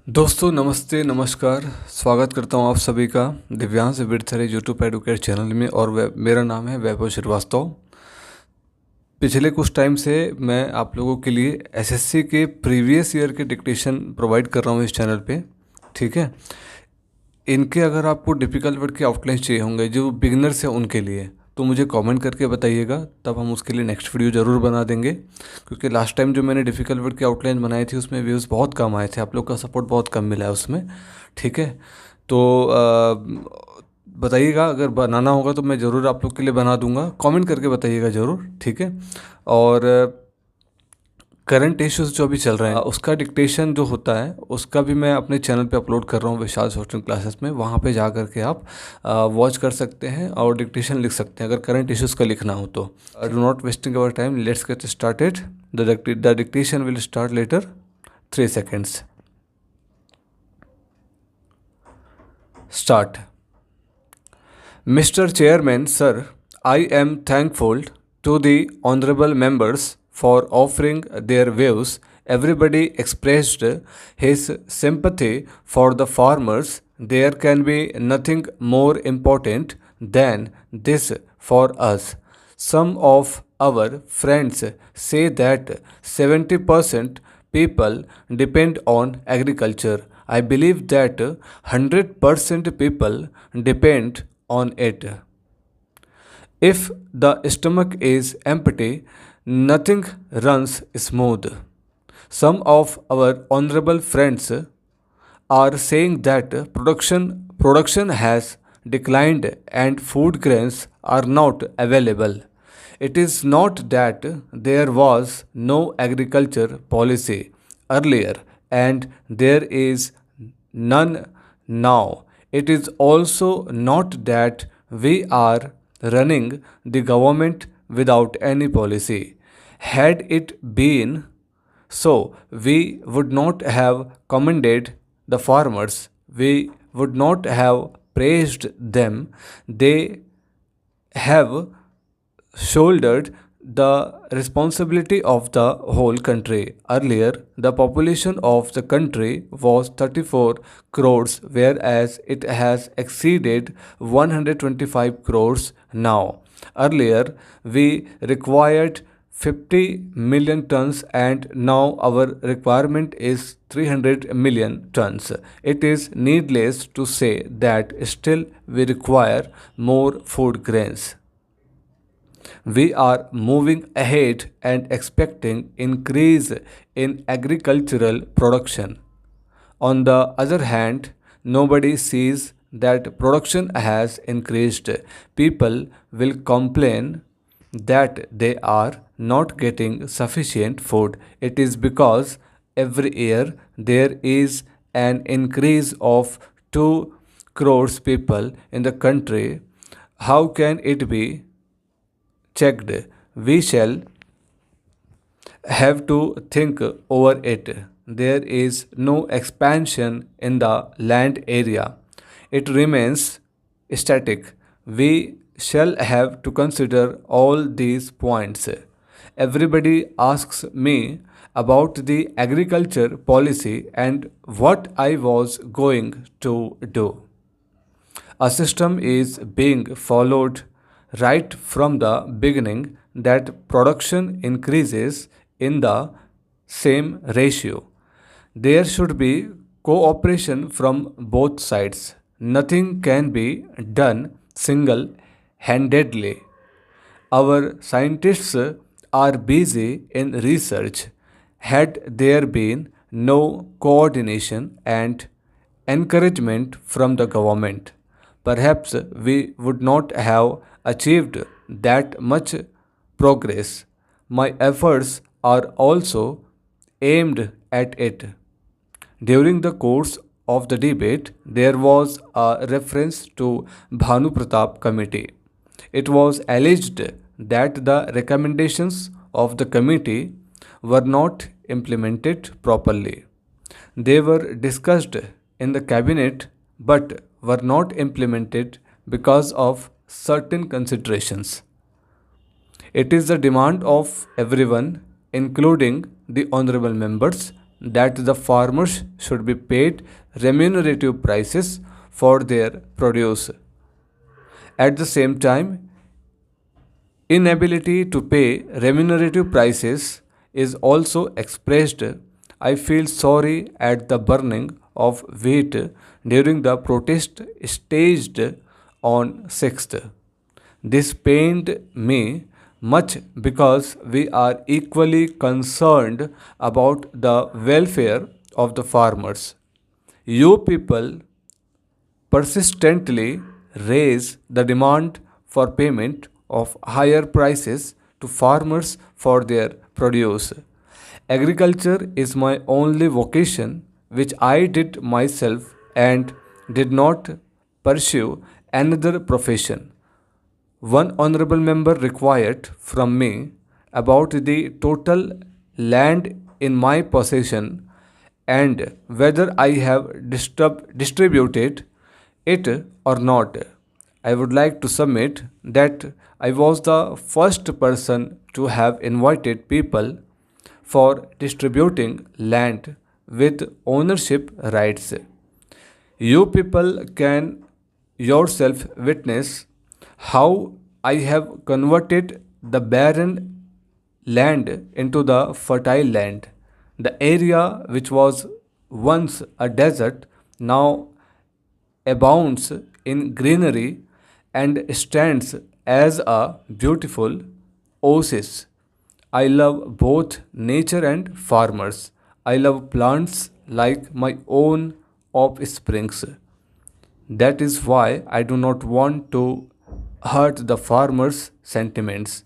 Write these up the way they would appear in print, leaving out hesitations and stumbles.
दोस्तों नमस्ते नमस्कार। स्वागत करता हूं आप सभी का दिव्यांश विरथरे यूट्यूब एडुकेट चैनल में। और मेरा नाम है वैभव श्रीवास्तव। पिछले कुछ टाइम से मैं आप लोगों के लिए एसएससी के प्रीवियस ईयर के डिक्टेशन प्रोवाइड कर रहा हूं इस चैनल पे। ठीक है, इनके अगर आपको डिफ़िकल्ट वर्ड के आउटलाइन चाहिए होंगे जो बिगिनर्स हैं उनके लिए, तो मुझे कमेंट करके बताइएगा, तब हम उसके लिए नेक्स्ट वीडियो ज़रूर बना देंगे। क्योंकि लास्ट टाइम जो मैंने डिफ़िकल्ट वर्ड की आउटलाइन बनाई थी उसमें व्यूज़ बहुत कम आए थे, आप लोग का सपोर्ट बहुत कम मिला है उसमें। ठीक है, तो बताइएगा, अगर बनाना होगा तो मैं ज़रूर आप लोग के लिए बना दूंगा। कमेंट करके बताइएगा ज़रूर। ठीक है, और करंट इश्यूज जो अभी चल रहे हैं उसका डिक्टेशन जो होता है उसका भी मैं अपने चैनल पे अपलोड कर रहा हूँ विशाल सोशल क्लासेस में। वहाँ पे जा कर के आप वॉच कर सकते हैं और डिक्टेशन लिख सकते हैं अगर करंट इश्यूज़ का लिखना हो तो। Do not wasting our time, let's get started. The dictation will start later 3 seconds. Start. Mr. Chairman, sir, I am thankful to the honorable members for offering their views. Everybody expressed his sympathy for the farmers. There can be nothing more important than this for us. Some of our friends say that 70% people depend on agriculture. I believe that 100% people depend on it. If the stomach is empty, nothing runs smooth. Some of our honorable friends are saying that production has declined and food grains are not available. It is not that there was no agriculture policy earlier and there is none now. It is also not that we are running the government without any policy. Had it been so, we would not have commended the farmers, we would not have praised them. They have shouldered the responsibility of the whole country. Earlier, the population of the country was 34 crores, whereas it has exceeded 125 crores now. Earlier, we required 50 million tons and now our requirement is 300 million tons. It is needless to say that still we require more food grains. We are moving ahead and expecting increase in agricultural production. On the other hand, nobody sees that production has increased. People will complain that they are not getting sufficient food. It is because every year there is an increase of 2 crores people in the country. How can it be checked? We shall have to think over it. There is no expansion in the land area, it remains static. We shall have to consider all these points. Everybody asks me about the agriculture policy and what I was going to do. A system is being followed right from the beginning that production increases in the same ratio. There should be cooperation from both sides. Nothing can be done single handedly. Our scientists are busy in research. Had there been no coordination and encouragement from the government, perhaps we would not have achieved that much progress. My efforts are also aimed at it. During the course of the debate, there was a reference to Bhanu Pratap Committee. It was alleged that the recommendations of the committee were not implemented properly. They were discussed in the cabinet but were not implemented because of certain considerations. It is the demand of everyone, including the honorable members, that the farmers should be paid remunerative prices for their produce. At the same time, inability to pay remunerative prices is also expressed. I feel sorry at the burning of wheat during the protest staged on 6th. This pained me much because we are equally concerned about the welfare of the farmers. You people persistently raise the demand for payment of higher prices to farmers for their produce. Agriculture is my only vocation, which I did myself and did not pursue another profession. One honorable member required from me about the total land in my possession and whether I have distributed it or not. I would like to submit that I was the first person to have invited people for distributing land with ownership rights. You people can yourself witness how I have converted the barren land into the fertile land. The area which was once a desert now abounds in greenery and stands as a beautiful oasis. I love both nature and farmers. I love plants like my own offsprings. That is why I do not want to hurt the farmers' sentiments.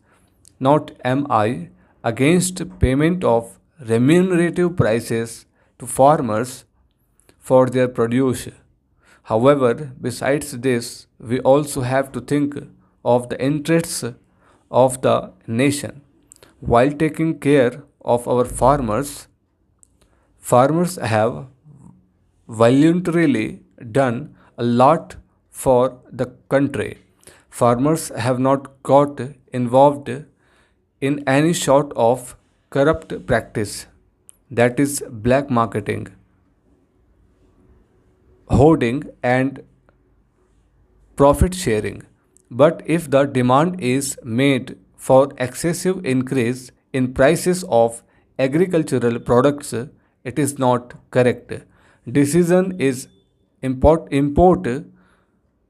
Not am I against payment of remunerative prices to farmers for their produce. However, besides this, we also have to think of the interests of the nation. While taking care of our farmers, farmers have voluntarily done a lot for the country. Farmers have not got involved in any sort of corrupt practice, that is, black marketing, hoarding, and profit sharing. But if the demand is made for excessive increase in prices of agricultural products, it is not correct. Decision is import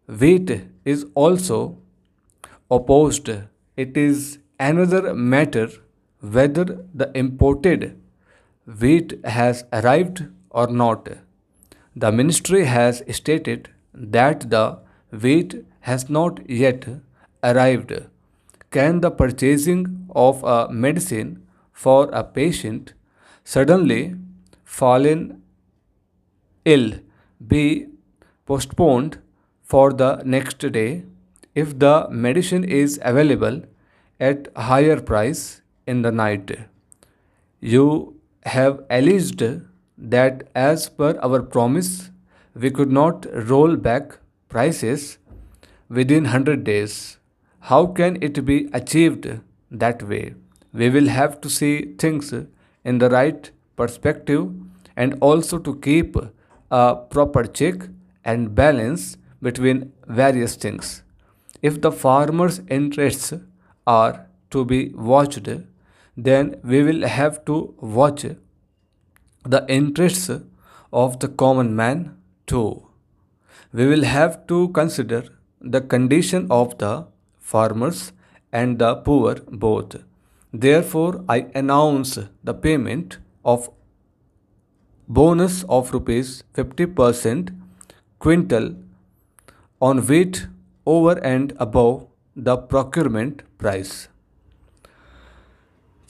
wheat is also opposed. It is another matter whether the imported wheat has arrived or not. The ministry has stated that the wheat has not yet arrived. Can the purchasing of a medicine for a patient suddenly fallen ill be postponed for the next day if the medicine is available at higher price in the night? You have alleged that as per our promise we could not roll back prices within 100 days. How can it be achieved that way? We will have to see things in the right perspective and also to keep a proper check and balance between various things. If the farmer's interests are to be watched, then we will have to watch the interests of the common man too. We will have to consider the condition of the farmers and the poor both. Therefore, I announce the payment of bonus of rupees 50% quintal on wheat over and above the procurement price.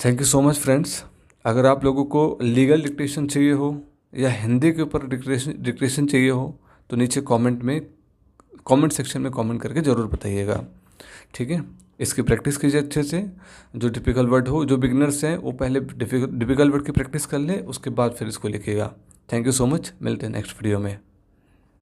Thank you so much friends. अगर आप लोगों को legal dictation चाहिए हो या हिंदी के ऊपर dictation चाहिए हो तो नीचे कमेंट सेक्शन में कमेंट करके ज़रूर बताइएगा, ठीक है। इसकी प्रैक्टिस कीजिए अच्छे से। जो डिफ़िकल्ट वर्ड हो, जो बिगिनर्स हैं वो पहले डिफ़िकल्ट वर्ड की प्रैक्टिस कर लें, उसके बाद फिर इसको लिखिएगा। थैंक यू सो मच, मिलते हैं नेक्स्ट वीडियो में।